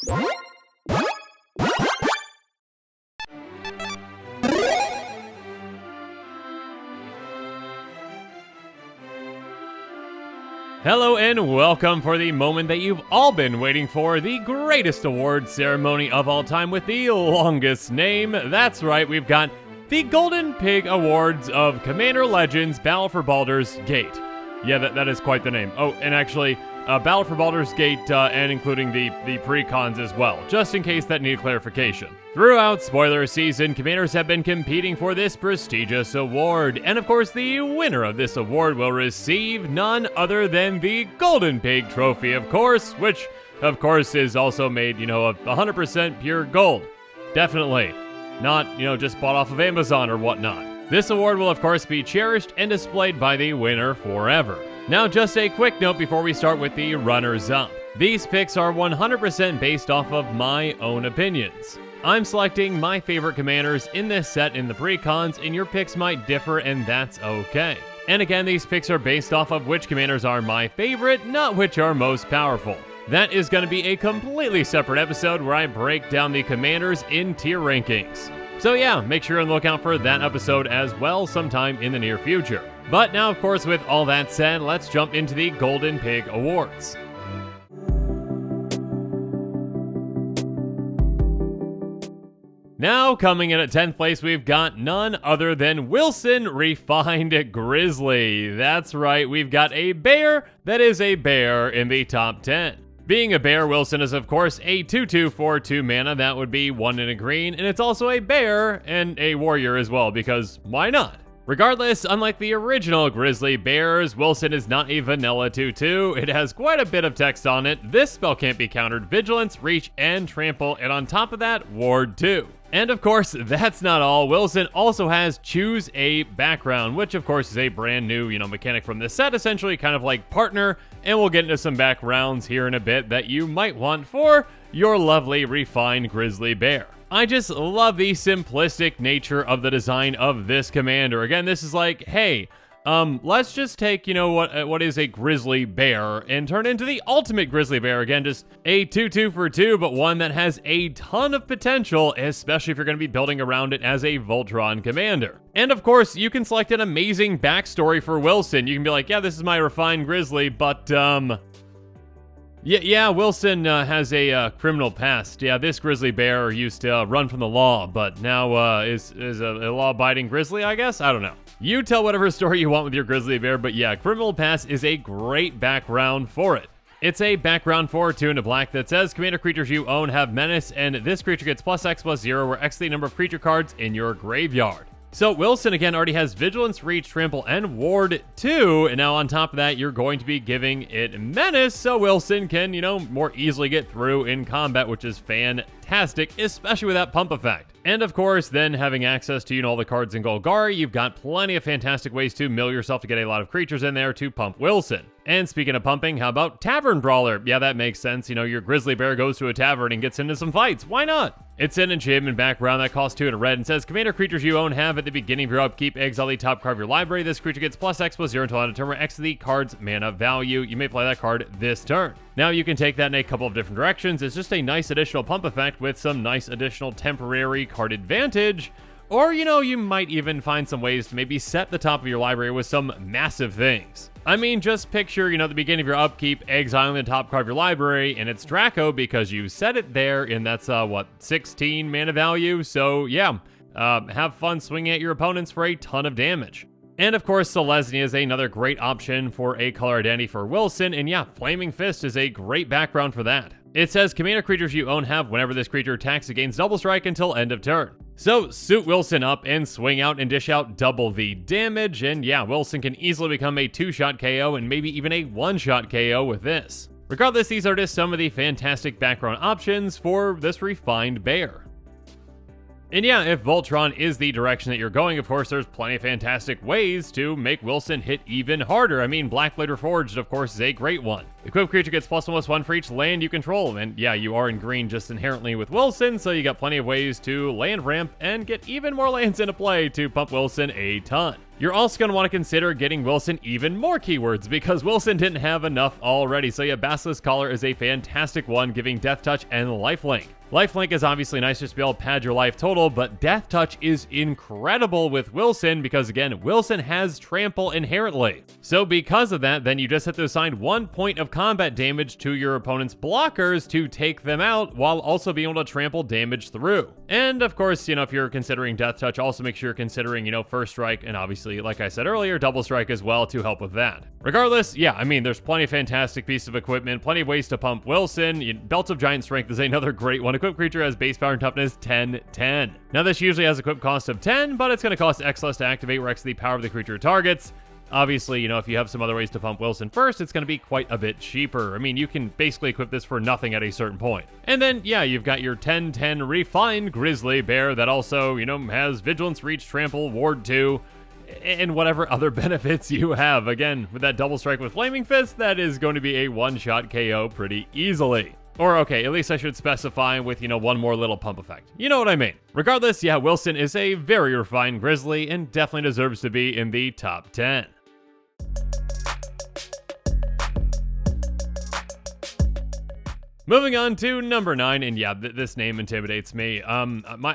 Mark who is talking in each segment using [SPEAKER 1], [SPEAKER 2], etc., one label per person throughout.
[SPEAKER 1] Hello and welcome for the moment that you've all been waiting for, the greatest award ceremony of all time with the longest name. That's right, we've got the Golden Pig Awards of Commander Legends Battle for Baldur's Gate. Yeah, that is quite the name. Oh, and actually, Battle for Baldur's Gate and including the pre-cons as well, just in case that needed clarification. Throughout spoiler season, commanders have been competing for this prestigious award, and of course the winner of this award will receive none other than the Golden Pig Trophy, of course, which of course is also made, of 100% pure gold. Definitely. Not, just bought off of Amazon or whatnot. This award will of course be cherished and displayed by the winner forever. Now just a quick note before we start with the runners-up. These picks are 100% based off of my own opinions. I'm selecting my favorite commanders in this set in the pre-cons, and your picks might differ, and that's okay. And again, these picks are based off of which commanders are my favorite, not which are most powerful. That is going to be a completely separate episode where I break down the commanders in tier rankings. So yeah, make sure and look out for that episode as well sometime in the near future. But now, of course, with all that said, let's jump into the Golden Pig Awards. Now, coming in at 10th place, we've got none other than Wilson Refined Grizzly. That's right, we've got a bear that is a bear in the top 10. Being a bear, Wilson is of course a 2/2 for 2 mana, that would be 1 and a green, and it's also a bear and a warrior as well, because why not? Regardless, unlike the original Grizzly Bears, Wilson is not a vanilla 2/2. It has quite a bit of text on it. This spell can't be countered: Vigilance, Reach, and Trample, and on top of that, Ward 2. And of course, that's not all. Wilson also has Choose a Background, which of course is a brand new, mechanic from this set, essentially kind of like Partner, and we'll get into some backgrounds here in a bit that you might want for your lovely Refined Grizzly Bear. I just love the simplistic nature of the design of this commander. Again, this is like, hey, let's just take, what is a grizzly bear and turn it into the ultimate grizzly bear. Again, just a 2/2 for 2, but one that has a ton of potential, especially if you're going to be building around it as a Voltron commander. And of course, you can select an amazing backstory for Wilson. You can be like, yeah, this is my refined grizzly, but, Yeah, Wilson has a criminal past. Yeah, this grizzly bear used to run from the law, but now is a law-abiding grizzly, I guess? I don't know. You tell whatever story you want with your grizzly bear, but yeah, criminal past is a great background for it. It's a background for 2 and a black that says commander creatures you own have menace, and this creature gets +X/+0, where X is the number of creature cards in your graveyard. So Wilson, again, already has Vigilance, Reach, Trample, and Ward 2, and now on top of that, you're going to be giving it Menace, so Wilson can, more easily get through in combat, which is fantastic, especially with that pump effect. And of course, then having access to, all the cards in Golgari, you've got plenty of fantastic ways to mill yourself to get a lot of creatures in there to pump Wilson. And speaking of pumping, how about Tavern Brawler? Yeah, that makes sense. Your grizzly bear goes to a tavern and gets into some fights. Why not? It's an enchantment background that costs 2 and a red and says, commander creatures you own have at the beginning of your upkeep, exile the top card of your library. This creature gets +X/+0 until on a turn where X is the card's mana value. You may play that card this turn. Now you can take that in a couple of different directions. It's just a nice additional pump effect with some nice additional temporary card advantage. Or, you might even find some ways to maybe set the top of your library with some massive things. I mean, just picture, the beginning of your upkeep, exiling the top card of your library, and it's Draco because you set it there, and that's, 16 mana value? So, yeah, have fun swinging at your opponents for a ton of damage. And of course, Selesnya is another great option for a color identity for Wilson, and yeah, Flaming Fist is a great background for that. It says commander creatures you own have whenever this creature attacks, it gains double strike until end of turn. So suit Wilson up and swing out and dish out double the damage, and yeah, Wilson can easily become a 2-shot KO and maybe even a 1-shot KO with this. Regardless, these are just some of the fantastic background options for this refined bear. And yeah, if Voltron is the direction that you're going, of course, there's plenty of fantastic ways to make Wilson hit even harder. I mean, Blackblade Reforged, of course, is a great one. Equipped creature gets +1/+1 for each land you control, and yeah, you are in green just inherently with Wilson, so you got plenty of ways to land ramp and get even more lands into play to pump Wilson a ton. You're also going to want to consider getting Wilson even more keywords, because Wilson didn't have enough already. So yeah, Basilisk Collar is a fantastic one, giving Death Touch and Lifelink. Lifelink is obviously nice just to be able to pad your life total, but Death Touch is incredible with Wilson because, again, Wilson has Trample inherently. So because of that, then you just have to assign 1 point of combat damage to your opponent's blockers to take them out, while also being able to trample damage through. And of course, if you're considering Death Touch, also make sure you're considering, First Strike, and obviously, like I said earlier, Double Strike as well to help with that. Regardless, yeah, I mean, there's plenty of fantastic pieces of equipment, plenty of ways to pump Wilson. Belt of Giant Strength is another great one. Equipped creature has base power and toughness 10/10. Now this usually has equip cost of 10, but it's going to cost X less to activate, where X is the power of the creature targets. Obviously, if you have some other ways to pump Wilson first, it's going to be quite a bit cheaper. I mean, you can basically equip this for nothing at a certain point. And then, yeah, you've got your 10/10 refined Grizzly Bear that also, has Vigilance, Reach, Trample, Ward 2, and whatever other benefits you have. Again, with that Double Strike with Flaming Fist, that is going to be a one-shot KO pretty easily. Or, okay, at least I should specify with, one more little pump effect. You know what I mean. Regardless, yeah, Wilson is a very refined Grizzly and definitely deserves to be in the top 10. Moving on to number 9, and yeah, this name intimidates me.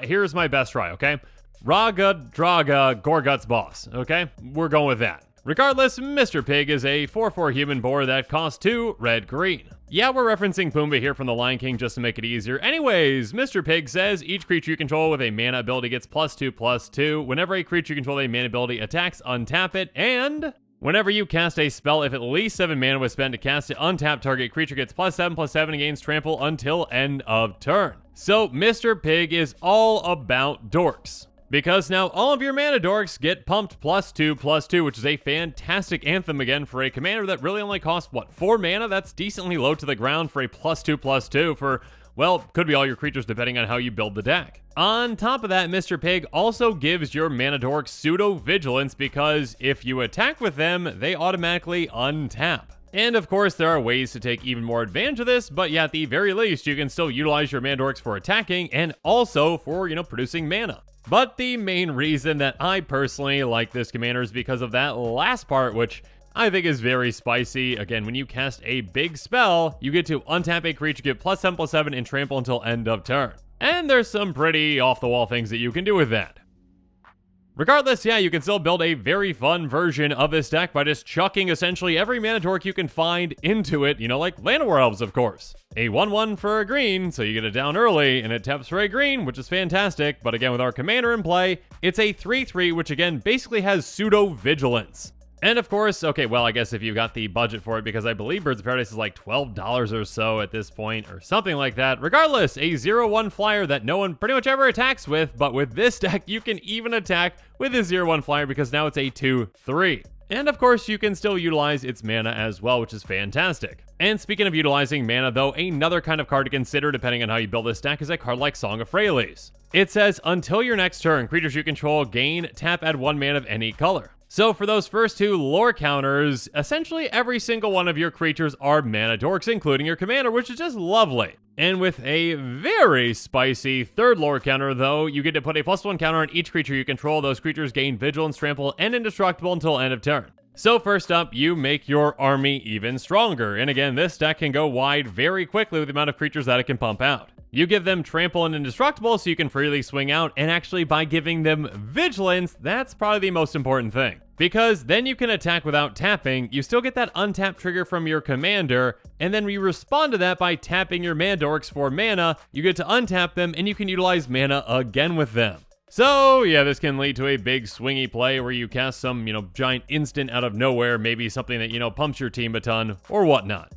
[SPEAKER 1] Here's my best try, okay? Raga Draga Gorgut's Boss, okay? We're going with that. Regardless, Mr. Pig is a 4/4 human boar that costs 2 red-green. Yeah, we're referencing Pumbaa here from the Lion King just to make it easier. Anyways, Mr. Pig says each creature you control with a mana ability gets +2/+2. Whenever a creature you control with a mana ability attacks, untap it, and whenever you cast a spell, if at least 7 mana was spent to cast it, untap target creature gets +7/+7 and gains trample until end of turn. So Mr. Pig is all about dorks, because now all of your mana dorks get pumped +2/+2, which is a fantastic anthem again for a commander that really only costs, 4 mana? That's decently low to the ground for a +2/+2 for, well, could be all your creatures depending on how you build the deck. On top of that, Mr. Pig also gives your mana dorks pseudo-vigilance, because if you attack with them, they automatically untap. And of course, there are ways to take even more advantage of this, but yeah, at the very least, you can still utilize your mana dorks for attacking and also for, producing mana. But the main reason that I personally like this commander is because of that last part, which I think is very spicy. Again, when you cast a big spell, you get to untap a creature, get +7/+7, and trample until end of turn. And there's some pretty off-the-wall things that you can do with that. Regardless, yeah, you can still build a very fun version of this deck by just chucking essentially every mana dork you can find into it, like Llanowar Elves, of course. A 1/1 for a green, so you get it down early, and it taps for a green, which is fantastic, but again, with our commander in play, it's a 3/3, which again, basically has pseudo-vigilance. And of course, okay, well, I guess if you got the budget for it, because I believe Birds of Paradise is like $12 or so at this point, or something like that. Regardless, a 0/1 flyer that no one pretty much ever attacks with, but with this deck, you can even attack with a 0/1 flyer because now it's a 2/3. And of course, you can still utilize its mana as well, which is fantastic. And speaking of utilizing mana, though, another kind of card to consider depending on how you build this deck is a card like Song of Freyalise. It says, until your next turn, creatures you control gain, tap, add 1 mana of any color. So for those first 2 lore counters, essentially every single one of your creatures are mana dorks, including your commander, which is just lovely. And with a very spicy 3rd lore counter, though, you get to put a +1 counter on each creature you control. Those creatures gain Vigilance, Trample, and Indestructible until end of turn. So first up, you make your army even stronger. And again, this deck can go wide very quickly with the amount of creatures that it can pump out. You give them Trample and Indestructible so you can freely swing out, and actually by giving them Vigilance, that's probably the most important thing. Because then you can attack without tapping, you still get that untap trigger from your commander, and then you respond to that by tapping your mana dorks for mana, you get to untap them, and you can utilize mana again with them. So yeah, this can lead to a big swingy play where you cast some, giant instant out of nowhere, maybe something that, pumps your team a ton, or whatnot.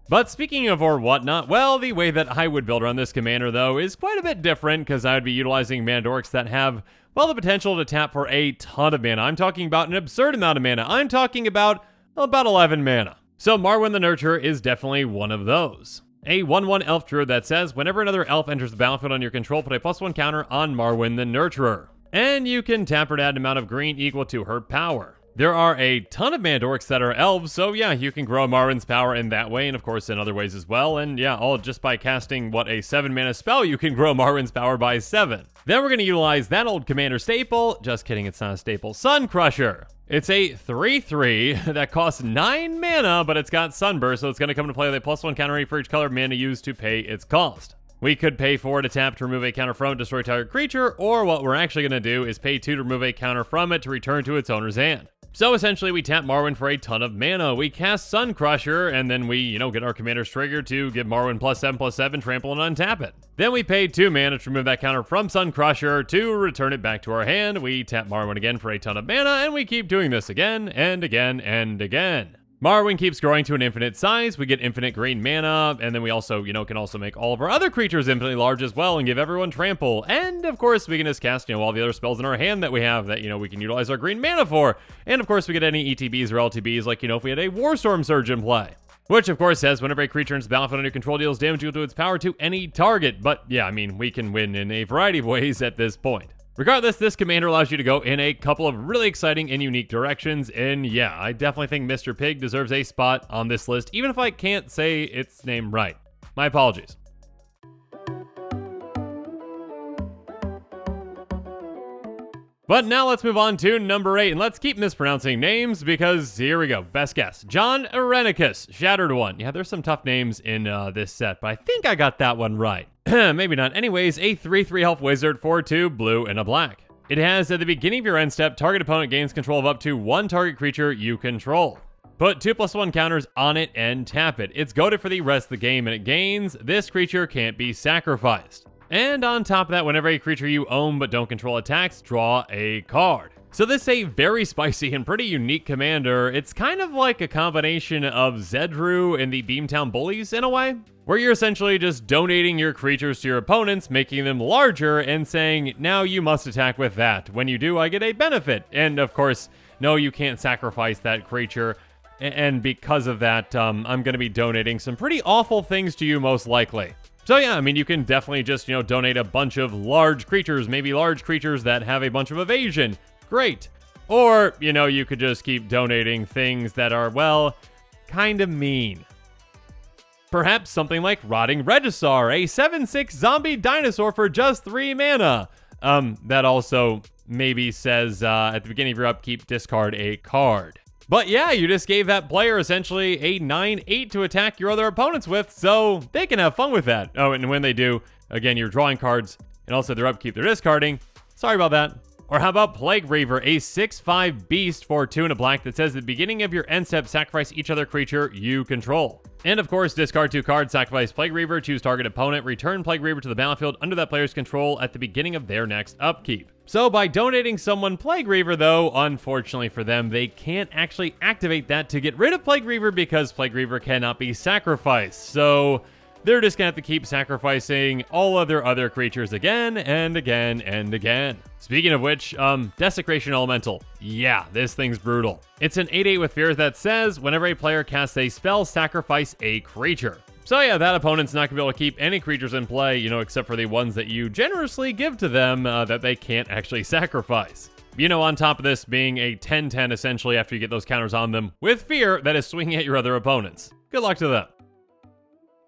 [SPEAKER 1] But speaking of or whatnot, well, the way that I would build around this commander, though, is quite a bit different, because I would be utilizing mana dorks that have, well, the potential to tap for a ton of mana. I'm talking about an absurd amount of mana. I'm talking about 11 mana. So Marwyn the Nurturer is definitely one of those. A 1/1 elf druid that says, whenever another elf enters the battlefield on your control, put a +1 counter on Marwyn the Nurturer. And you can tap or add an amount of green equal to her power. There are a ton of mana dorks that are elves, so yeah, you can grow Marwyn's power in that way, and of course in other ways as well, and yeah, all just by casting, a 7 mana spell, you can grow Marwyn's power by 7. Then we're going to utilize that old commander staple, just kidding, it's not a staple, Sun Crusher. It's a 3/3 that costs 9 mana, but it's got Sunburst, so it's going to come into play with a +1 counter rate for each color of mana used to pay its cost. We could pay 4 to tap to remove a counter from it, destroy target creature, or what we're actually going to do is pay 2 to remove a counter from it to return to its owner's hand. So essentially, we tap Marwyn for a ton of mana. We cast Sun Crusher, and then we, get our commander's trigger to give Marwyn +7/+7, trample, and untap it. Then we pay 2 mana to remove that counter from Sun Crusher to return it back to our hand. We tap Marwyn again for a ton of mana, and we keep doing this again, and again, and again. Marwyn keeps growing to an infinite size, we get infinite green mana, and then we also, can also make all of our other creatures infinitely large as well and give everyone trample. And of course, we can just cast, all the other spells in our hand that we have that, we can utilize our green mana for. And of course, we get any ETBs or LTBs, like, if we had a Warstorm Surge in play. Which, of course, says whenever a creature enters the battlefield under control deals damage equal to its power to any target. But yeah, we can win in a variety of ways at this point. Regardless, this commander allows you to go in a couple of really exciting and unique directions, and yeah, I definitely think Mr. Pig deserves a spot on this list, even if I can't say its name right. My apologies. But now let's move on to number 8, and let's keep mispronouncing names, because here we go. Best guess. Johnerenicus, Shattered One. Yeah, there's some tough names in this set, but I think I got that one right. Maybe not. Anyways, a 3/3 health wizard for 2 blue and a black. It has, at the beginning of your end step, target opponent gains control of up to 1 target creature you control. Put 2/+1 counters on it and tap it. It's goaded for the rest of the game, and it gains, this creature can't be sacrificed. And on top of that, whenever a creature you own but don't control attacks, draw a card. So this is a very spicy and pretty unique commander. It's kind of like a combination of Zedru and the Beamtown Bullies in a way, where you're essentially just donating your creatures to your opponents, making them larger, and saying, now you must attack with that. When you do, I get a benefit. And of course, no, you can't sacrifice that creature. And because of that, I'm going to be donating some pretty awful things to you most likely. So yeah, you can definitely just, donate a bunch of large creatures, maybe large creatures that have a bunch of evasion. Great. Or, you could just keep donating things that are, well, kind of mean. Perhaps something like Rotting Regisaur, a 7/6 zombie dinosaur for just 3 mana. That also maybe says at the beginning of your upkeep, discard a card. But yeah, you just gave that player essentially a 9/8 to attack your other opponents with, so they can have fun with that. Oh, and when they do, again, you're drawing cards, and also their upkeep, they're discarding. Sorry about that. Or how about Plague Reaver, a 6/5 beast for 2 and a black that says at the beginning of your end step, sacrifice each other creature you control. And of course, discard 2 cards, sacrifice Plague Reaver, choose target opponent, return Plague Reaver to the battlefield under that player's control at the beginning of their next upkeep. So by donating someone Plague Reaver though, unfortunately for them, they can't actually activate that to get rid of Plague Reaver because Plague Reaver cannot be sacrificed. So they're just gonna have to keep sacrificing all of their other creatures again and again and again. Speaking of which, Desecration Elemental. Yeah, this thing's brutal. It's an 8/8 with fears that says, whenever a player casts a spell, sacrifice a creature. So yeah, that opponent's not gonna be able to keep any creatures in play, except for the ones that you generously give to them that they can't actually sacrifice. On top of this being a 10/10 essentially after you get those counters on them, with fear that is swinging at your other opponents. Good luck to them.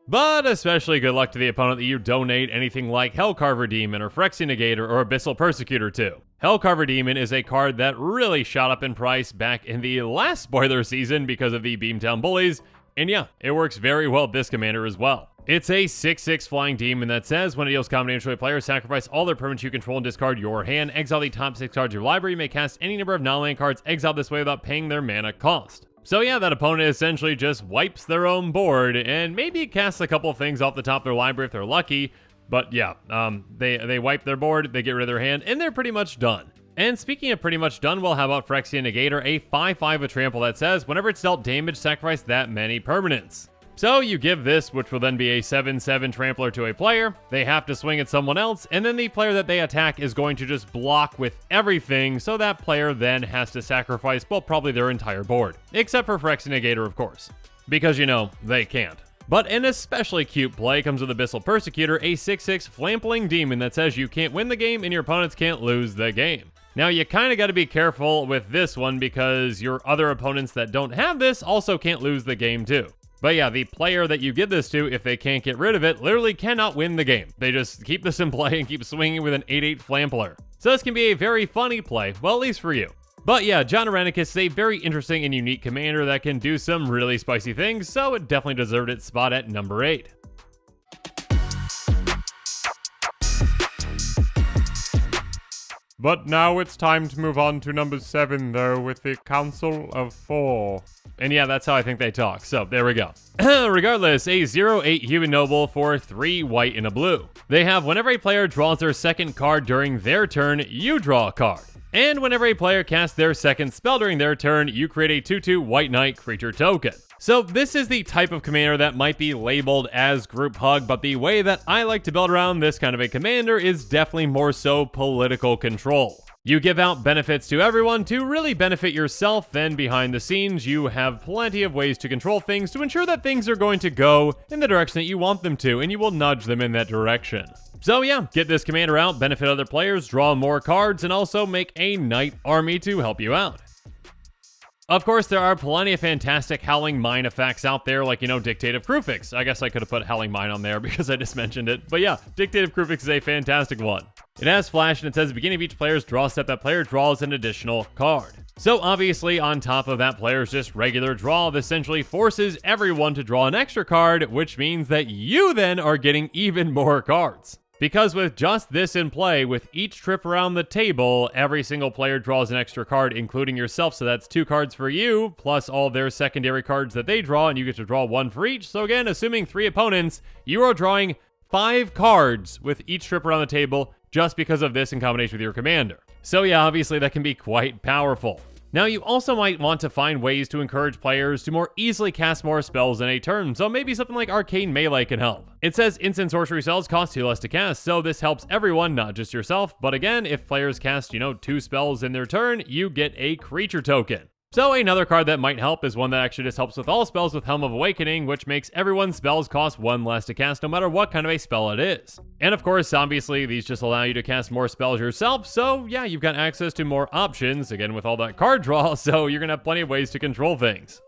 [SPEAKER 1] But especially good luck to the opponent that you donate anything like Hellcarver Demon or Phyrexian Negator or Abyssal Persecutor to. Hellcarver Demon is a card that really shot up in price back in the last spoiler season because of the Beamtown Bullies, and yeah, it works very well with this commander as well. It's a 6/6 flying demon that says, when it deals combat damage to a player, sacrifice all their permanents you control and discard your hand. Exile the top 6 cards of your library. You may cast any number of non-land cards exiled this way without paying their mana cost. So yeah, that opponent essentially just wipes their own board and maybe casts a couple of things off the top of their library if they're lucky. But yeah, they wipe their board, they get rid of their hand, and they're pretty much done. And speaking of pretty much done, well, how about Phyrexian Negator, a 5/5 with trample that says, whenever it's dealt damage, sacrifice that many permanents. So you give this, which will then be a 7/7 trampler to a player. They have to swing at someone else, and then the player that they attack is going to just block with everything, so that player then has to sacrifice, well, probably their entire board. Except for Phyrexian Negator, of course. Because, they can't. But an especially cute play comes with Abyssal Persecutor, a 6/6 flampling demon that says you can't win the game and your opponents can't lose the game. Now, you kind of got to be careful with this one because your other opponents that don't have this also can't lose the game too. But yeah, the player that you give this to, if they can't get rid of it, literally cannot win the game. They just keep this in play and keep swinging with an 8/8 Flampler. So this can be a very funny play, well, at least for you. But yeah, Johnerenicus is a very interesting and unique commander that can do some really spicy things, so it definitely deserved its spot at number 8. But now it's time to move on to number 7, though, with the Council of 4. And yeah, that's how I think they talk, so there we go. Regardless, a 0/8 human noble for 3 white and a blue. They have whenever a player draws their second card during their turn, you draw a card. And whenever a player casts their second spell during their turn, you create a 2/2 white knight creature token. So this is the type of commander that might be labeled as group hug, but the way that I like to build around this kind of a commander is definitely more so political control. You give out benefits to everyone to really benefit yourself, then behind the scenes you have plenty of ways to control things to ensure that things are going to go in the direction that you want them to, and you will nudge them in that direction. So yeah, get this commander out, benefit other players, draw more cards, and also make a knight army to help you out. Of course, there are plenty of fantastic Howling Mine effects out there, like, Dictative Crufix. I guess I could have put Howling Mine on there because I just mentioned it. But yeah, Dictative Crufix is a fantastic one. It has flash, and it says, beginning of each player's draw step, that player draws an additional card. So obviously, on top of that player's just regular draw, this essentially forces everyone to draw an extra card, which means that you then are getting even more cards. Because with just this in play, with each trip around the table, every single player draws an extra card, including yourself, so that's 2 cards for you, plus all their secondary cards that they draw, and you get to draw 1 for each. So again, assuming 3 opponents, you are drawing 5 cards with each trip around the table, just because of this in combination with your commander. So yeah, obviously that can be quite powerful. Now, you also might want to find ways to encourage players to more easily cast more spells in a turn, so maybe something like Arcane Melee can help. It says instant sorcery spells cost 2 less to cast, so this helps everyone, not just yourself, but again, if players cast, 2 spells in their turn, you get a creature token. So another card that might help is one that actually just helps with all spells with Helm of Awakening, which makes everyone's spells cost 1 less to cast no matter what kind of a spell it is. And of course, obviously, these just allow you to cast more spells yourself, so yeah, you've got access to more options, again with all that card draw, so you're gonna have plenty of ways to control things.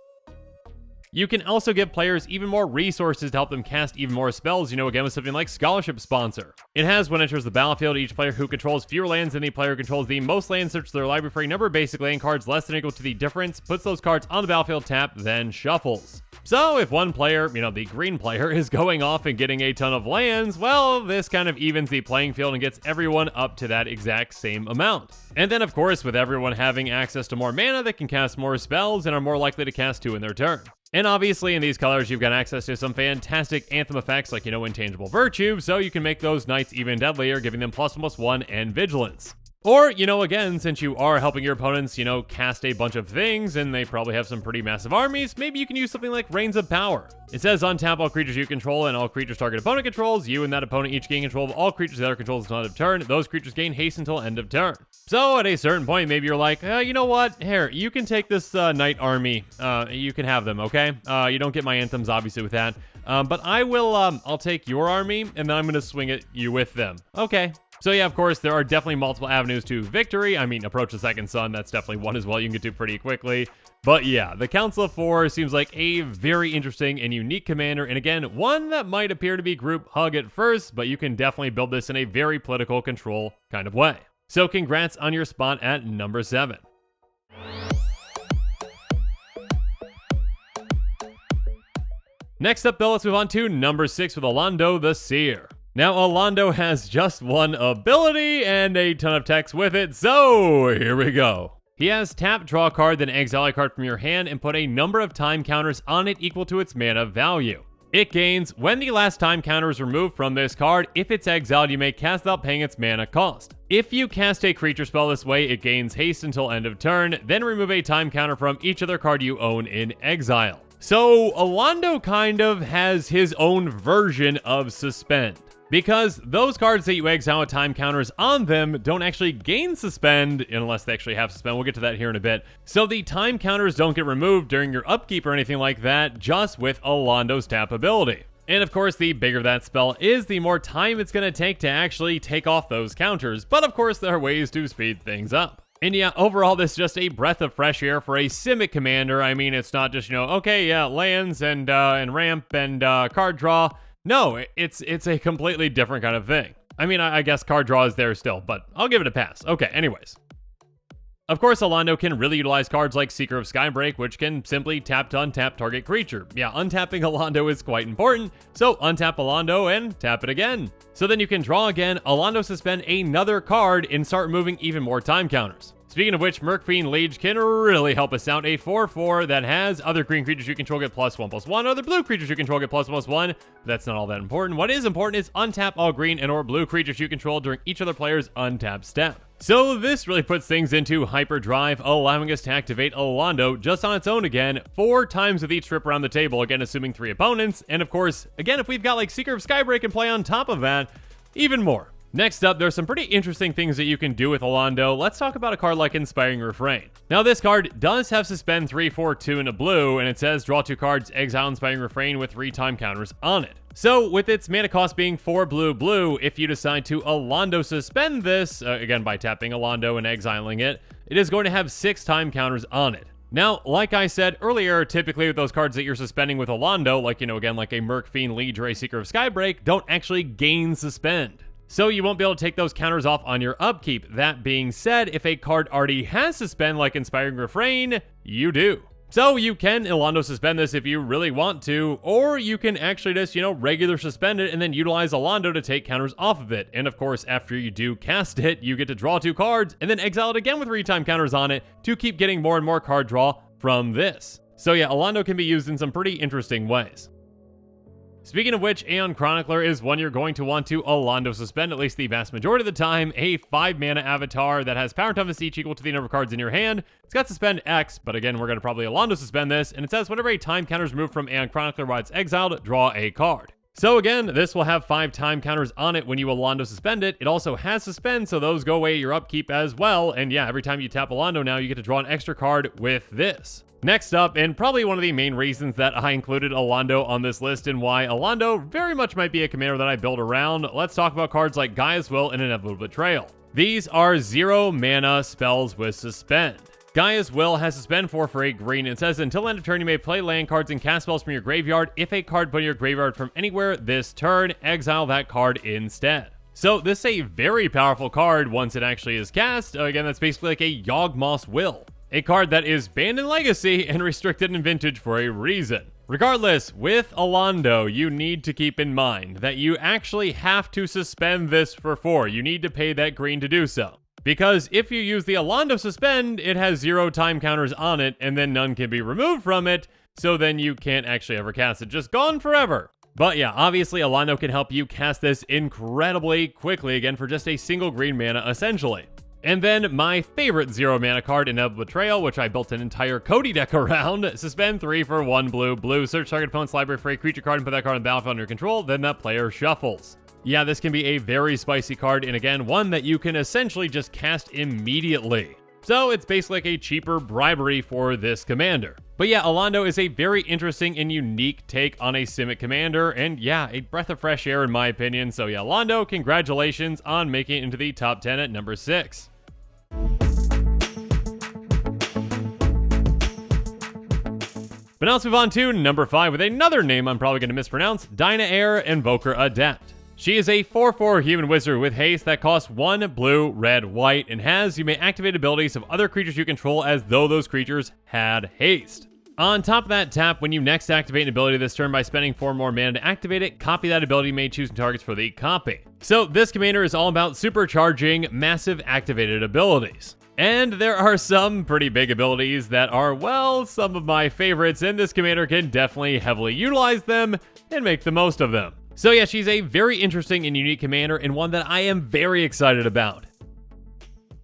[SPEAKER 1] You can also give players even more resources to help them cast even more spells, again with something like Scholarship Sponsor. It has when it enters the battlefield, each player who controls fewer lands than the player who controls the most lands searches their library for a number of basic land cards less than or equal to the difference, puts those cards on the battlefield tap, then shuffles. So if one player, the green player, is going off and getting a ton of lands, well, this kind of evens the playing field and gets everyone up to that exact same amount. And then of course, with everyone having access to more mana, they can cast more spells and are more likely to cast 2 in their turn. And obviously in these colors, you've got access to some fantastic Anthem effects like, Intangible Virtue, so you can make those knights even deadlier, giving them +1/+1 and Vigilance. Or, again, since you are helping your opponents, cast a bunch of things, and they probably have some pretty massive armies, maybe you can use something like Reigns of Power. It says untap all creatures you control and all creatures target opponent controls. You and that opponent each gain control of all creatures the other controls until end of turn. Those creatures gain haste until end of turn. So at a certain point, maybe you're like, you know what? Here, you can take this knight army. You can have them, okay? You don't get my anthems, obviously, with that. But I will, I'll take your army, and then I'm going to swing at you with them. Okay. So yeah, of course, there are definitely multiple avenues to victory. I mean, Approach the Second Sun, that's definitely one as well you can get to pretty quickly. But yeah, the Council of 4 seems like a very interesting and unique commander, and again, one that might appear to be group hug at first, but you can definitely build this in a very political control kind of way. So congrats on your spot at number 7. Next up though, let's move on to number 6 with Alondo the Seer. Now, Alondo has just one ability and a ton of text with it, so here we go. He has tap, draw a card, then exile a card from your hand and put a number of time counters on it equal to its mana value. It gains when the last time counter is removed from this card. If it's exiled, you may cast without paying its mana cost. If you cast a creature spell this way, it gains haste until end of turn, then remove a time counter from each other card you own in exile. So, Alondo kind of has his own version of Suspend. Because those cards that you exile with time counters on them don't actually gain Suspend unless they actually have Suspend. We'll get to that here in a bit. So the time counters don't get removed during your upkeep or anything like that, just with Alondo's tap ability. And of course, the bigger that spell is, the more time it's going to take to actually take off those counters. But of course, there are ways to speed things up. And yeah, overall, this is just a breath of fresh air for a Simic commander. I mean, it's not just, okay, yeah, lands and ramp and card draw. No, it's a completely different kind of thing. I mean, I guess card draw is there still, but I'll give it a pass. Okay, anyways. Of course, Alondo can really utilize cards like Seeker of Skybreak, which can simply tap to untap target creature. Yeah, untapping Alondo is quite important, so untap Alondo and tap it again. So then you can draw again, Alondo suspend another card, and start moving even more time counters. Speaking of which, Mercfiend Liege can really help us out. A 4/4 that has other green creatures you control get +1/+1, other blue creatures you control get +1/+1, but that's not all that important. What is important is untap all green and or blue creatures you control during each other player's untap step. So this really puts things into hyperdrive, allowing us to activate Alondo just on its own again, 4 times with each trip around the table, again assuming 3 opponents, and of course, again if we've got like Seeker of Skybreak and play on top of that, even more. Next up, there's some pretty interesting things that you can do with Alondo. Let's talk about a card like Inspiring Refrain. Now this card does have suspend 3/4/2 in a blue, and it says draw 2 cards, exile Inspiring Refrain with 3 time counters on it. So with its mana cost being 4 blue, if you decide to Alondo suspend this, again by tapping Alondo and exiling it, it is going to have 6 time counters on it. Now, like I said earlier, typically with those cards that you're suspending with Alondo, like, again, like a Mercfiend Liege or a Seeker of Skybreak, don't actually gain suspend. So you won't be able to take those counters off on your upkeep. That being said, if a card already has suspend like Inspiring Refrain, you do. So you can Alondo suspend this if you really want to, or you can actually just, regular suspend it and then utilize Alondo to take counters off of it. And of course, after you do cast it, you get to draw 2 cards and then exile it again with 3 time counters on it to keep getting more and more card draw from this. So yeah, Alondo can be used in some pretty interesting ways. Speaking of which, Aeon Chronicler is one you're going to want to Alondo suspend at least the vast majority of the time. A 5 mana avatar that has power toughness each equal to the number of cards in your hand. It's got suspend X, but again, we're going to probably Alondo suspend this, and it says whenever a time counter is removed from Aeon Chronicler while it's exiled, draw a card. So again, this will have 5 time counters on it when you Alondo suspend it. It also has suspend, so those go away at your upkeep as well. And yeah, every time you tap Alondo now, you get to draw an extra card with this. Next up, and probably one of the main reasons that I included Alondo on this list and why Alondo very much might be a commander that I build around, let's talk about cards like Gaia's Will and Inevitable Betrayal. These are 0 mana spells with suspend. Gaia's Will has suspend 4 for a green. It says until end of turn you may play land cards and cast spells from your graveyard. If a card put in your graveyard from anywhere this turn, exile that card instead. So this is a very powerful card once it actually is cast. Again, that's basically like a Yawgmoth's Will. A card that is banned in Legacy and restricted in Vintage for a reason. Regardless, with Alondo, you need to keep in mind that you actually have to suspend this for 4. You need to pay that green to do so. Because if you use the Alondo suspend, it has 0 time counters on it, and then none can be removed from it, so then you can't actually ever cast it. Just gone forever. But yeah, obviously Alondo can help you cast this incredibly quickly, again, for just a single green mana, essentially. And then my favorite 0 mana card, Inevitable Betrayal, which I built an entire Cody deck around. Suspend 3 for 1 blue. Search target opponent's library for a creature card and put that card on the battlefield under your control, then that player shuffles. Yeah, this can be a very spicy card, and again, one that you can essentially just cast immediately. So it's basically like a cheaper bribery for this commander. But yeah, Alondo is a very interesting and unique take on a Simic commander, and yeah, a breath of fresh air in my opinion. So yeah, Alondo, congratulations on making it into the top 10 at number 6. But now let's move on to number 5 with another name I'm probably going to mispronounce, Diona the Invoker Adept. She is a 4/4 human wizard with haste that costs 1 blue, red, white, and you may activate abilities of other creatures you control as though those creatures had haste. On top of that, tap when you next activate an ability this turn by spending 4 more mana to activate it, copy that ability, you may choose targets for the copy. So this commander is all about supercharging massive activated abilities. And there are some pretty big abilities that are, well, some of my favorites, and this commander can definitely heavily utilize them and make the most of them. So yeah, she's a very interesting and unique commander, and one that I am very excited about.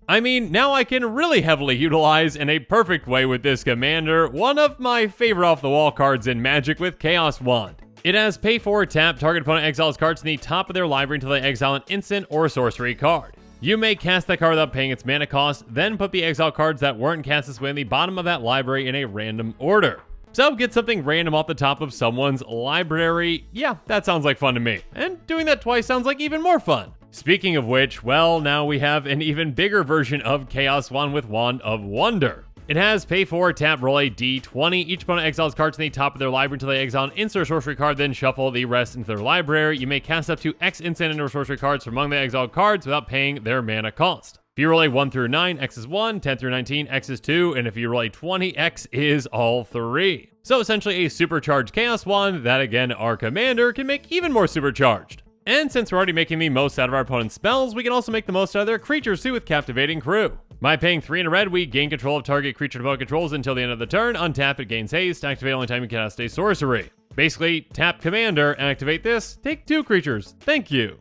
[SPEAKER 1] I mean, now I can really heavily utilize in a perfect way with this commander, one of my favorite off-the-wall cards in Magic with Chaos Wand. It has pay 4, tap, target opponent exiles cards in the top of their library until they exile an instant or sorcery card. You may cast that card without paying its mana cost, then put the exile cards that weren't cast this way in the bottom of that library in a random order. So get something random off the top of someone's library. Yeah, that sounds like fun to me. And doing that twice sounds like even more fun. Speaking of which, well, now we have an even bigger version of Chaos Wand with Wand of Wonder. It has pay 4, tap, roll a d20. Each opponent exiles cards in the top of their library until they exile an instant or sorcery card, then shuffle the rest into their library. You may cast up to X instant and/or sorcery cards from among the exiled cards without paying their mana cost. If you roll a 1 through 9, X is 1, 10 through 19, X is 2, and if you roll a 20, X is all 3. So essentially a supercharged Chaos Wand that, again, our commander can make even more supercharged. And since we're already making the most out of our opponent's spells, we can also make the most out of their creatures too with Captivating Crew. By paying 3 in a red, we gain control of target creature opponent controls until the end of the turn. Untap it, gains haste. Activate only time you cast a sorcery. Basically, tap commander, activate this, take 2 creatures. Thank you.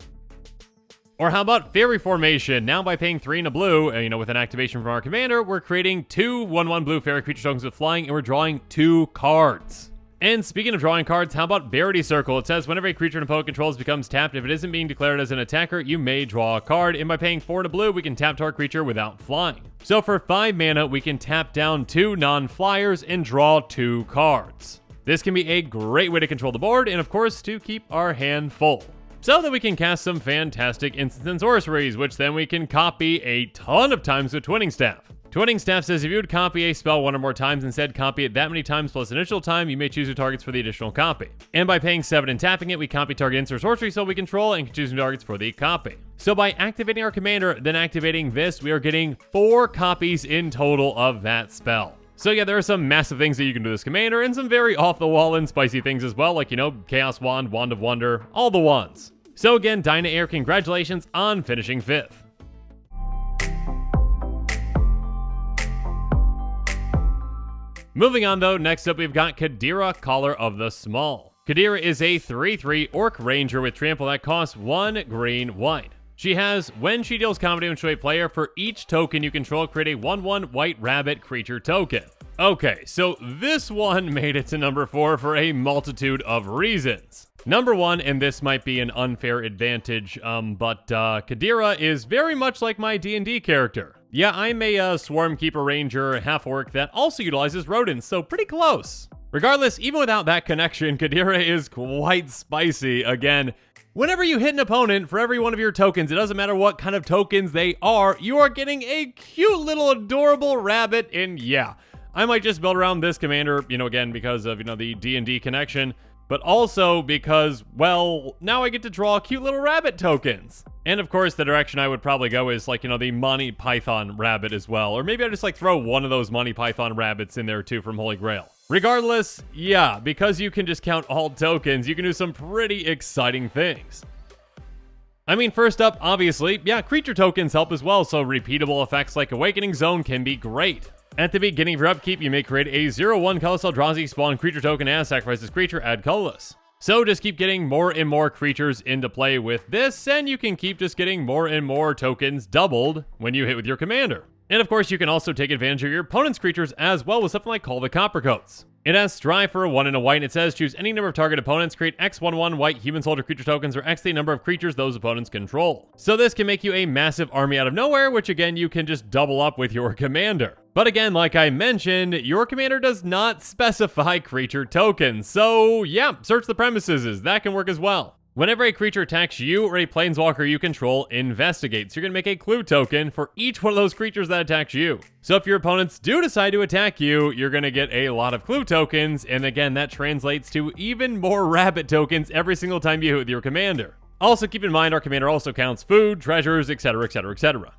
[SPEAKER 1] Or how about Fairy Formation? Now by paying 3 in a blue, with an activation from our commander, we're creating 2 1/1 blue fairy creature tokens with flying, and we're drawing 2 cards. And speaking of drawing cards, how about Verity Circle? It says whenever a creature an opponent controls becomes tapped, if it isn't being declared as an attacker, you may draw a card. And by paying 4 in a blue, we can tap to our creature without flying. So for 5 mana, we can tap down 2 non-flyers and draw 2 cards. This can be a great way to control the board, and of course, to keep our hand full. So that we can cast some fantastic instants and sorceries, which then we can copy a ton of times with Twinning Staff. Twinning Staff says if you would copy a spell 1 or more times, instead copy it that many times plus initial time, you may choose new targets for the additional copy. And by paying 7 and tapping it, we copy target instant or sorcery spell we control and can choose new targets for the copy. So by activating our commander, then activating this, we are getting 4 copies in total of that spell. So yeah, there are some massive things that you can do with this commander, and some very off-the-wall and spicy things as well, like, Chaos Wand, Wand of Wonder, all the wands. So again, Diona Air, congratulations on finishing 5th. Moving on though, next up we've got Khadira, Caller of the Small. Khadira is a 3/3 Orc Ranger with trample that costs 1 green white. She has, when she deals combat damage to a player, for each token you control, create a 1/1 white rabbit creature token. Okay, so this one made it to number 4 for a multitude of reasons. Number 1, and this might be an unfair advantage, but Khadira is very much like my D&D character. Yeah, I'm a Swarm Keeper Ranger half-orc that also utilizes rodents, so pretty close. Regardless, even without that connection, Khadira is quite spicy. Again, whenever you hit an opponent, for every one of your tokens, it doesn't matter what kind of tokens they are, you are getting a cute little adorable rabbit, and yeah, I might just build around this commander, again, because of, the D&D connection, but also because, well, now I get to draw cute little rabbit tokens. And of course, the direction I would probably go is like, the Monty Python rabbit as well. Or maybe I just throw one of those Monty Python rabbits in there too from Holy Grail. Regardless, yeah, because you can just count all tokens, you can do some pretty exciting things. I mean, first up, obviously, yeah, creature tokens help as well, so repeatable effects like Awakening Zone can be great. At the beginning of your upkeep, you may create a 0/1 colorless Eldrazi spawn creature token and sacrifice this creature, add colorless. So just keep getting more and more creatures into play with this, and you can keep just getting more and more tokens doubled when you hit with your commander. And of course, you can also take advantage of your opponent's creatures as well with something like Call the Coppercoats. It has Strive for a 1 and a white, and it says choose any number of target opponents, create X 1/1 white human soldier creature tokens, or X the number of creatures those opponents control. So this can make you a massive army out of nowhere, which again, you can just double up with your commander. But again, like I mentioned, your commander does not specify creature tokens. So yeah, search the premises, that can work as well. Whenever a creature attacks you or a planeswalker you control, investigate. So you're going to make a clue token for each one of those creatures that attacks you. So if your opponents do decide to attack you, you're going to get a lot of clue tokens. And again, that translates to even more rabbit tokens every single time you hit with your commander. Also keep in mind, our commander also counts food, treasures, etc, etc, etc.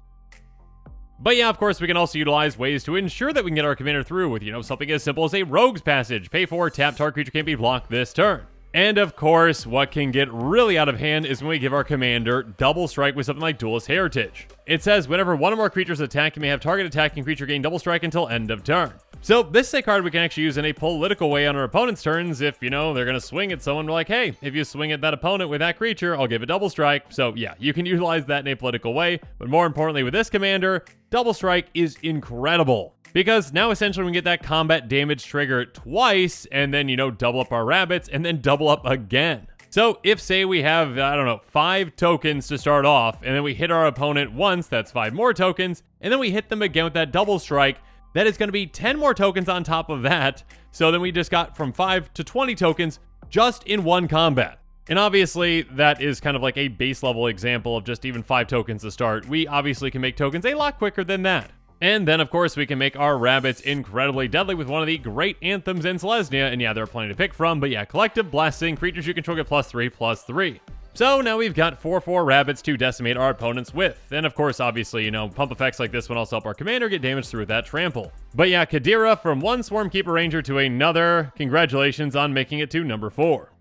[SPEAKER 1] But yeah, of course, we can also utilize ways to ensure that we can get our commander through with, something as simple as a Rogue's Passage. Pay 4, tap, target creature can't be blocked this turn. And of course, what can get really out of hand is when we give our commander double strike with something like Duelist Heritage. It says whenever one or more creatures attack, you may have target attacking creature gain double strike until end of turn. So this is a card we can actually use in a political way on our opponent's turns if, they're going to swing at someone. We're like, hey, if you swing at that opponent with that creature, I'll give it double strike. So yeah, you can utilize that in a political way. But more importantly, with this commander, double strike is incredible. Because now essentially we get that combat damage trigger twice, and then, double up our rabbits, and then double up again. So if, say, we have, 5 tokens to start off, and then we hit our opponent once, that's 5 more tokens, and then we hit them again with that double strike, that is going to be 10 more tokens on top of that. So then we just got from 5 to 20 tokens just in one combat. And obviously, that is kind of like a base level example of just even 5 tokens to start. We obviously can make tokens a lot quicker than that. And then, of course, we can make our rabbits incredibly deadly with one of the great anthems in Selesnya. And yeah, there are plenty to pick from, but yeah, Collective Blessing, creatures you control get +3/+3. So now we've got 4/4 rabbits to decimate our opponents with. And of course, obviously, pump effects like this one also help our commander get damage through that trample. But yeah, Khadira from one Swarmkeeper Ranger to another. Congratulations on making it to number 4.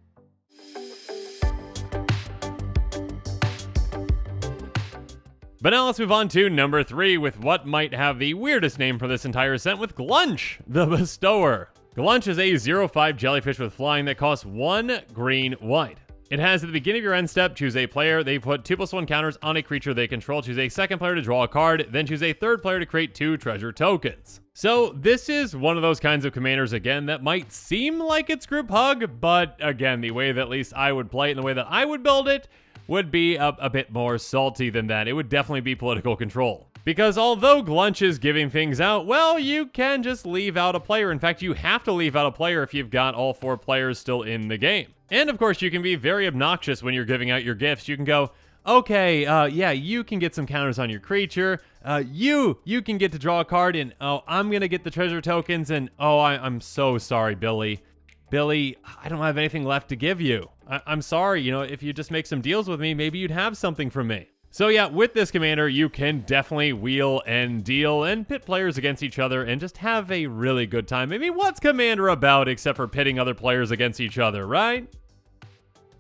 [SPEAKER 1] But now let's move on to number 3 with what might have the weirdest name for this entire set with Glunch the Bestower. Glunch is a 0/5 jellyfish with flying that costs 1 green white. It has at the beginning of your end step, choose a player. They put 2/1 counters on a creature they control. Choose a second player to draw a card, then choose a third player to create 2 treasure tokens. So this is one of those kinds of commanders, again, that might seem like it's group hug, but again, the way that at least I would play it and the way that I would build it would be a bit more salty than that. It would definitely be political control. Because although Glunch is giving things out, well, you can just leave out a player. In fact, you have to leave out a player if you've got all 4 players still in the game. And of course, you can be very obnoxious when you're giving out your gifts. You can go, okay, yeah, you can get some counters on your creature. You can get to draw a card, and oh, I'm gonna get the treasure tokens, and oh, I'm so sorry, Billy. Billy, I don't have anything left to give you. I'm sorry, if you just make some deals with me, maybe you'd have something from me. So yeah, with this commander, you can definitely wheel and deal and pit players against each other and just have a really good time. I mean, what's Commander about except for pitting other players against each other, right?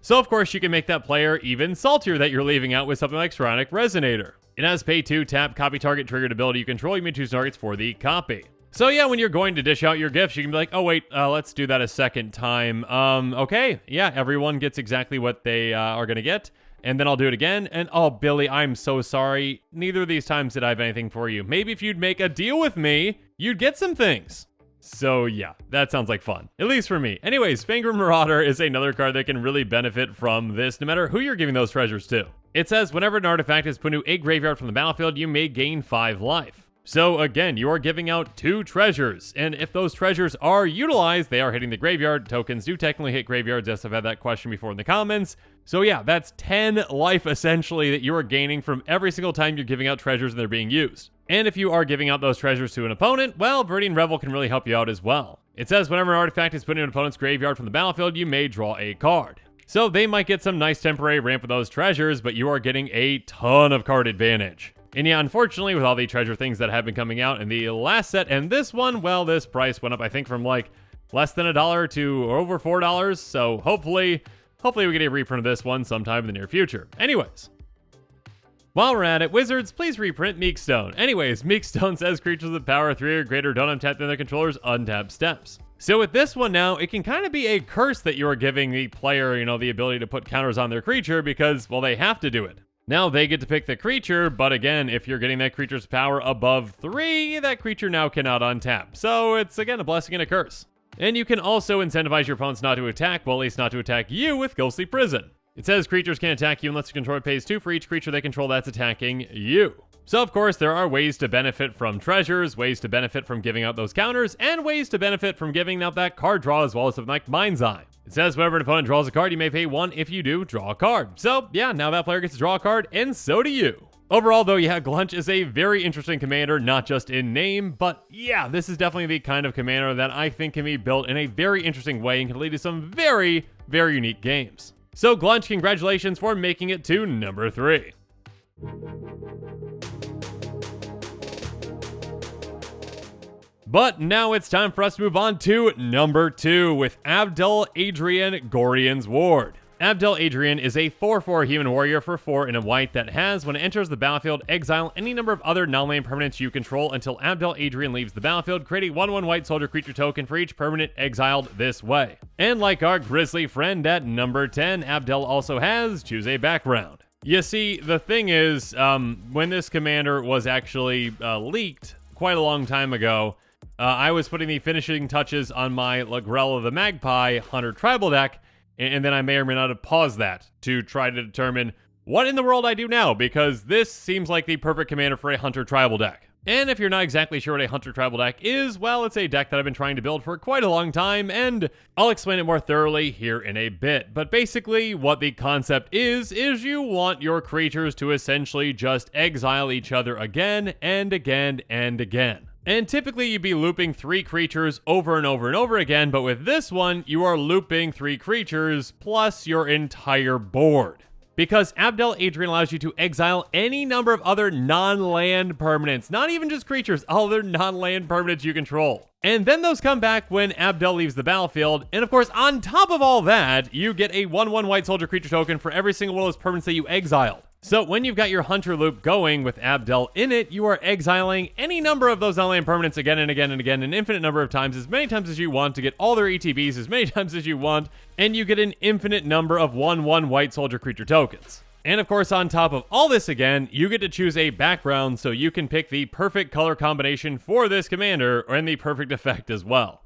[SPEAKER 1] So of course, you can make that player even saltier that you're leaving out with something like Shronic Resonator. It has pay 2, tap, copy target, triggered ability you control. You may choose targets for the copy. So yeah, when you're going to dish out your gifts, you can be like, oh wait, let's do that a second time. Okay, yeah, everyone gets exactly what they are gonna get. And then I'll do it again, and oh, Billy, I'm so sorry. Neither of these times did I have anything for you. Maybe if you'd make a deal with me, you'd get some things. So yeah, that sounds like fun. At least for me. Anyways, Fangren Marauder is another card that can really benefit from this, no matter who you're giving those treasures to. It says, whenever an artifact is put into a graveyard from the battlefield, you may gain 5 life. So again, you are giving out 2 treasures, and if those treasures are utilized, they are hitting the graveyard. Tokens do technically hit graveyards. Yes, I've had that question before in the comments. So yeah, that's 10 life essentially that you are gaining from every single time you're giving out treasures and they're being used. And if you are giving out those treasures to an opponent, well, Viridian Revel can really help you out as well. It says whenever an artifact is put in an opponent's graveyard from the battlefield, you may draw a card. So they might get some nice temporary ramp with those treasures, but you are getting a ton of card advantage. And yeah, unfortunately, with all the treasure things that have been coming out in the last set and this one, well, this price went up, I think, from like less than $1 to over $4. So hopefully we get a reprint of this one sometime in the near future. Anyways, while we're at it, Wizards, please reprint Meekstone. Anyways, Meekstone says creatures with power 3 or greater don't untap than their controller's untap steps. So with this one now, it can kind of be a curse that you are giving the player, the ability to put counters on their creature because, well, they have to do it. Now they get to pick the creature, but again, if you're getting that creature's power above 3, that creature now cannot untap. So it's, again, a blessing and a curse. And you can also incentivize your opponents not to attack, well, at least not to attack you with Ghostly Prison. It says creatures can't attack you unless the controller pays 2 for each creature they control that's attacking you. So of course, there are ways to benefit from treasures, ways to benefit from giving out those counters, and ways to benefit from giving out that card draw as well as something like Mind's Eye. It says whenever an opponent draws a card, you may pay 1. If you do, draw a card. So yeah, now that player gets to draw a card, and so do you. Overall though, yeah, Glunch is a very interesting commander, not just in name, but yeah, this is definitely the kind of commander that I think can be built in a very interesting way and can lead to some very, very unique games. So Glunch, congratulations for making it to number 3. But now it's time for us to move on to number 2 with Abdel Adrian, Gordian's Ward. Abdel Adrian is a 4/4 human warrior for 4 and a white that has, when it enters the battlefield, exile any number of other non-land permanents you control until Abdel Adrian leaves the battlefield. Create a 1/1 white soldier creature token for each permanent exiled this way. And like our Grizzly friend at number 10, Abdel also has choose a background. You see, the thing is, when this commander was actually leaked quite a long time ago, I was putting the finishing touches on my Lagrella the Magpie Hunter Tribal deck, and then I may or may not have paused that to try to determine what in the world I do now, because this seems like the perfect commander for a Hunter Tribal deck. And if you're not exactly sure what a Hunter Tribal deck is, well, it's a deck that I've been trying to build for quite a long time, and I'll explain it more thoroughly here in a bit. But basically, what the concept is you want your creatures to essentially just exile each other again and again and again. And typically you'd be looping 3 creatures over and over and over again, but with this one, you are looping 3 creatures plus your entire board. Because Abdel Adrian allows you to exile any number of other non-land permanents, not even just creatures, other non-land permanents you control. And then those come back when Abdel leaves the battlefield, and of course, on top of all that, you get a 1/1 white soldier creature token for every single one of those permanents that you exiled. So when you've got your Hunter loop going with Abdel in it, you are exiling any number of those non-land permanents again and again and again, an infinite number of times, as many times as you want, to get all their ETBs as many times as you want, and you get an infinite number of 1/1 white soldier creature tokens. And of course, on top of all this again, you get to choose a background so you can pick the perfect color combination for this commander, and the perfect effect as well.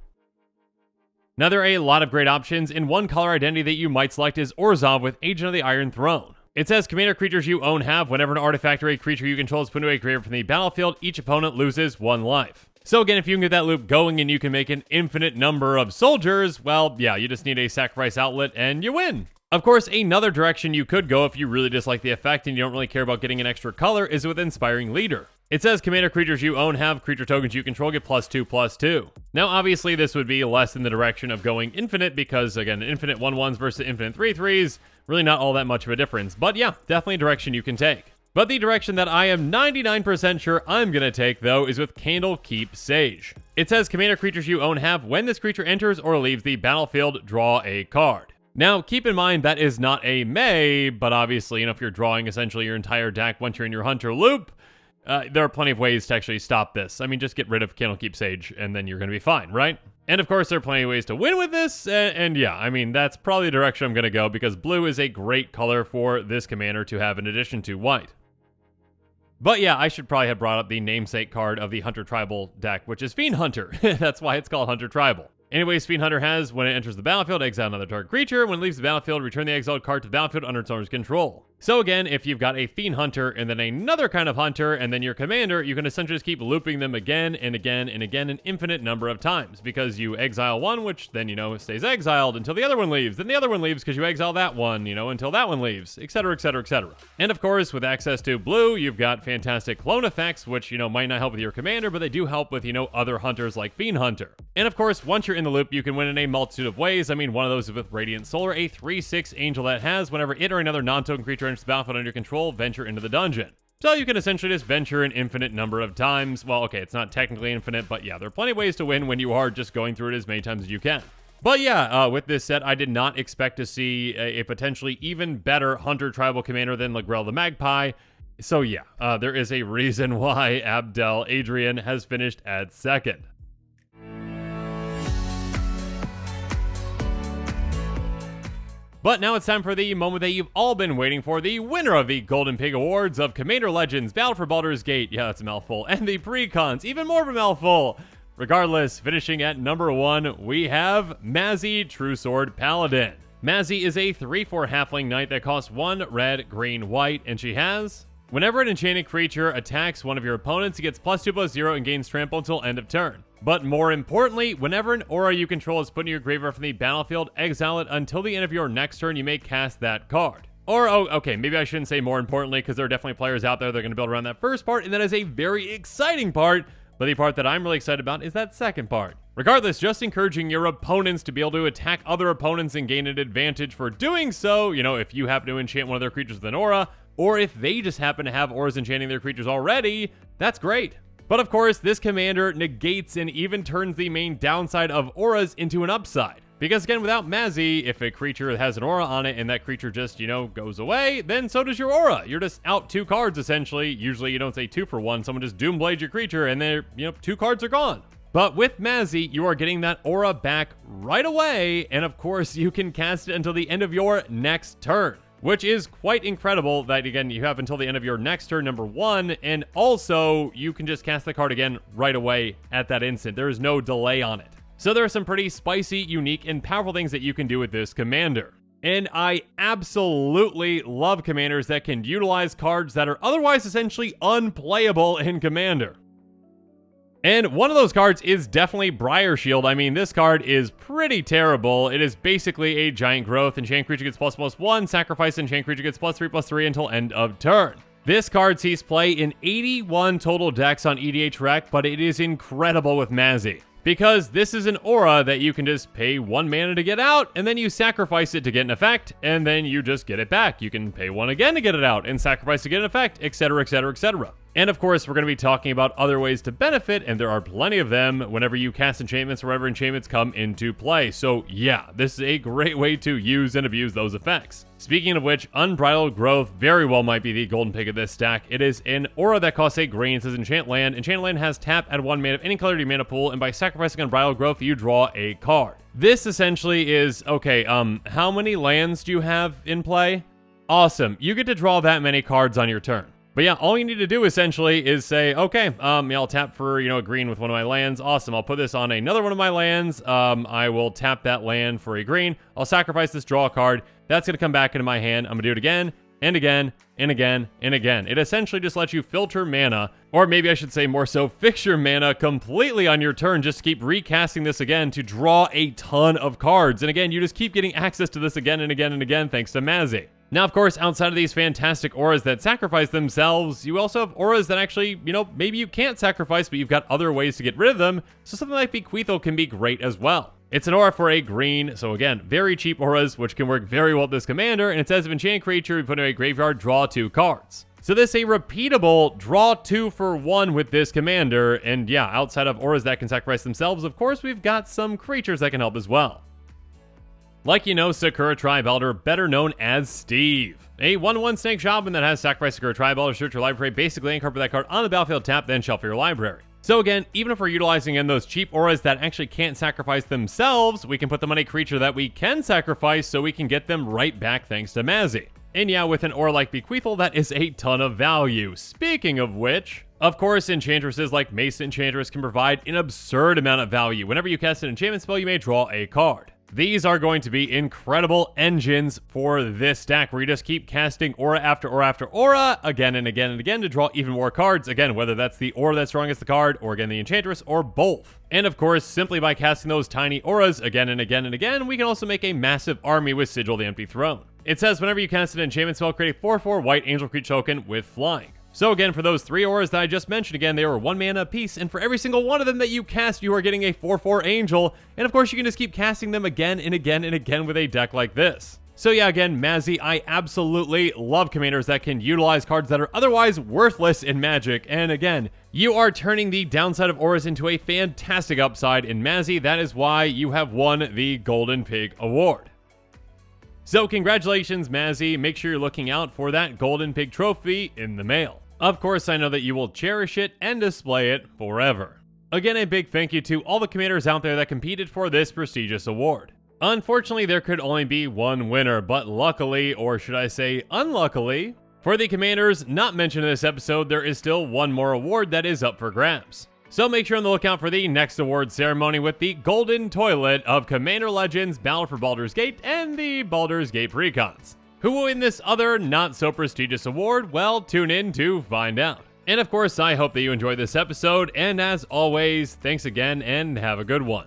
[SPEAKER 1] Now there are a lot of great options, and one color identity that you might select is Orzhov with Agent of the Iron Throne. It says commander creatures you own have, whenever an artifact or a creature you control is put into a graveyard from the battlefield, each opponent loses 1 life. So again, if you can get that loop going and you can make an infinite number of soldiers, well, yeah, you just need a sacrifice outlet and you win. Of course, another direction you could go if you really dislike the effect and you don't really care about getting an extra color is with Inspiring Leader. It says commander creatures you own have, creature tokens you control get +2/+2. Now obviously this would be less in the direction of going infinite because again, infinite 1/1s versus infinite 3/3s, really not all that much of a difference. But yeah, definitely a direction you can take. But the direction that I am 99% sure I'm gonna take though is with Candlekeep Sage. It says commander creatures you own have, when this creature enters or leaves the battlefield, draw a card. Now, keep in mind that is not a may, but obviously, if you're drawing essentially your entire deck once you're in your Hunter loop, there are plenty of ways to actually stop this. I mean, just get rid of Candlekeep Sage, and then you're going to be fine, right? And of course, there are plenty of ways to win with this, and yeah, I mean, that's probably the direction I'm going to go, because blue is a great color for this commander to have in addition to white. But yeah, I should probably have brought up the namesake card of the Hunter Tribal deck, which is Fiend Hunter. That's why it's called Hunter Tribal. Anyways, Fiend Hunter has, when it enters the battlefield, exile another target creature. When it leaves the battlefield, return the exiled card to the battlefield under its owner's control. So again, if you've got a Fiend Hunter and then another kind of Hunter and then your commander, you can essentially just keep looping them again and again and again an infinite number of times, because you exile one, which then, stays exiled until the other one leaves. Then the other one leaves because you exile that one, until that one leaves, etc., etc., etc. And of course, with access to blue, you've got fantastic clone effects, which, might not help with your commander, but they do help with, other hunters like Fiend Hunter. And of course, once you're in the loop, you can win in a multitude of ways. I mean, one of those is with Radiant Solar, a 3/6 angel that has, whenever it or another non-token creature enters the battlefield under your control, venture into the dungeon. So you can essentially just venture an infinite number of times. Well, okay, it's not technically infinite, but yeah, there are plenty of ways to win when you are just going through it as many times as you can. But yeah, with this set, I did not expect to see a potentially even better Hunter Tribal commander than Lagrell the Magpie. So yeah, there is a reason why Abdel Adrian has finished at second. But now it's time for the moment that you've all been waiting for, the winner of the Golden Pig Awards of Commander Legends, Battle for Baldur's Gate, yeah, that's a mouthful, and the Precons, even more of a mouthful. Regardless, finishing at number 1, we have Mazzy, True Sword Paladin. Mazzy is a 3/4 halfling knight that costs 1 red, green, white, and she has, whenever an enchanted creature attacks one of your opponents, it gets +2/+0 and gains trample until end of turn. But more importantly, whenever an aura you control is put in your graveyard from the battlefield, exile it until the end of your next turn, you may cast that card. Or, oh, okay, maybe I shouldn't say more importantly, because there are definitely players out there that are going to build around that first part, and that is a very exciting part, but the part that I'm really excited about is that second part. Regardless, just encouraging your opponents to be able to attack other opponents and gain an advantage for doing so, if you happen to enchant one of their creatures with an aura, or if they just happen to have auras enchanting their creatures already, that's great. But of course, this commander negates and even turns the main downside of auras into an upside. Because again, without Mazzy, if a creature has an aura on it and that creature just, goes away, then so does your aura. You're just out 2 cards, essentially. Usually you don't say 2 for 1. Someone just Doomblades your creature and they're, 2 cards are gone. But with Mazzy, you are getting that aura back right away. And of course, you can cast it until the end of your next turn, which is quite incredible that, again, you have until the end of your next turn, number 1, and also you can just cast the card again right away at that instant. There is no delay on it. So there are some pretty spicy, unique, and powerful things that you can do with this commander. And I absolutely love commanders that can utilize cards that are otherwise essentially unplayable in Commander. And one of those cards is definitely Briar Shield. I mean, this card is pretty terrible. It is basically a giant growth. Enchant creature gets ++1, sacrifice enchant creature gets +3/+3 until end of turn. This card sees play in 81 total decks on EDH Rec, but it is incredible with Mazzy. Because this is an aura that you can just pay 1 mana to get out, and then you sacrifice it to get an effect, and then you just get it back. You can pay 1 again to get it out, and sacrifice to get an effect, etc, etc, etc. And of course, we're going to be talking about other ways to benefit, and there are plenty of them whenever you cast enchantments or whenever enchantments come into play. So yeah, this is a great way to use and abuse those effects. Speaking of which, Unbridled Growth very well might be the golden pick of this stack. It is an aura that costs a green. It says Enchant Land. Enchant Land has tap, add 1 mana of any color to your mana pool, and by sacrificing Unbridled Growth, you draw a card. This essentially is, okay, how many lands do you have in play? Awesome. You get to draw that many cards on your turn. But yeah, all you need to do essentially is say, okay, I'll tap for, a green with one of my lands. Awesome. I'll put this on another one of my lands. I will tap that land for a green. I'll sacrifice this, draw a card. That's going to come back into my hand. I'm going to do it again and again and again and again. It essentially just lets you filter mana, or maybe I should say more so, fix your mana completely on your turn. Just keep recasting this again to draw a ton of cards. And again, you just keep getting access to this again and again and again thanks to Mazzy. Now, of course, outside of these fantastic auras that sacrifice themselves, you also have auras that actually, maybe you can't sacrifice, but you've got other ways to get rid of them. So something like Bequeathal can be great as well. It's an aura for a green, so again, very cheap auras, which can work very well with this commander. And it says if enchant creature, you put in a graveyard, draw 2 cards. So this is a repeatable draw 2 for 1 with this commander. And yeah, outside of auras that can sacrifice themselves, of course, we've got some creatures that can help as well. Like Sakura Tri-Baldur, better known as Steve. A 1/1 snake shaman that has sacrifice Sakura Tri-Baldur, search your library, basically incorporate that card on the battlefield, tap, then shuffle your library. So again, even if we're utilizing in those cheap auras that actually can't sacrifice themselves, we can put them on a creature that we can sacrifice so we can get them right back thanks to Mazzy. And yeah, with an aura like Bequeathal, that is a ton of value. Speaking of which, of course, enchantresses like Mason Enchantress can provide an absurd amount of value. Whenever you cast an enchantment spell, you may draw a card. These are going to be incredible engines for this stack where you just keep casting aura after aura after aura again and again and again to draw even more cards. Again, whether that's the aura that's drawing as the card, or again the enchantress, or both. And of course, simply by casting those tiny auras again and again and again, we can also make a massive army with Sigil the Empty Throne. It says whenever you cast an enchantment spell, create a 4/4 white angel creature token with flying. So again, for those 3 auras that I just mentioned, again, they were 1 mana apiece, and for every single one of them that you cast, you are getting a 4/4 angel, and of course you can just keep casting them again and again and again with a deck like this. So yeah, again, Mazzy, I absolutely love commanders that can utilize cards that are otherwise worthless in Magic, and again, you are turning the downside of auras into a fantastic upside in Mazzy. That is why you have won the Golden Pig Award. So congratulations, Mazzy. Make sure you're looking out for that Golden Pig trophy in the mail. Of course, I know that you will cherish it and display it forever. Again, a big thank you to all the commanders out there that competed for this prestigious award. Unfortunately, there could only be one winner, but luckily, or should I say unluckily, for the commanders not mentioned in this episode, there is still one more award that is up for grabs. So make sure on the lookout for the next award ceremony with the Golden Toilet of Commander Legends, Battle for Baldur's Gate, and the Baldur's Gate Precons. Who will win this other not-so-prestigious award? Well, tune in to find out. And of course, I hope that you enjoyed this episode, and as always, thanks again, and have a good one.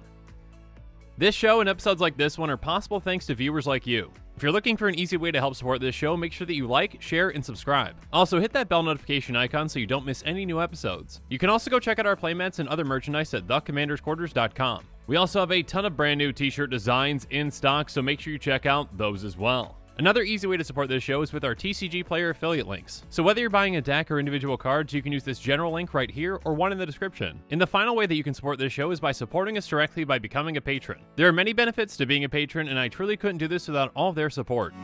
[SPEAKER 1] This show and episodes like this one are possible thanks to viewers like you. If you're looking for an easy way to help support this show, make sure that you like, share, and subscribe. Also, hit that bell notification icon so you don't miss any new episodes. You can also go check out our playmats and other merchandise at thecommandersquarters.com. We also have a ton of brand new t-shirt designs in stock, so make sure you check out those as well. Another easy way to support this show is with our TCG Player affiliate links. So whether you're buying a deck or individual cards, you can use this general link right here or one in the description. And the final way that you can support this show is by supporting us directly by becoming a patron. There are many benefits to being a patron, and I truly couldn't do this without all of their support.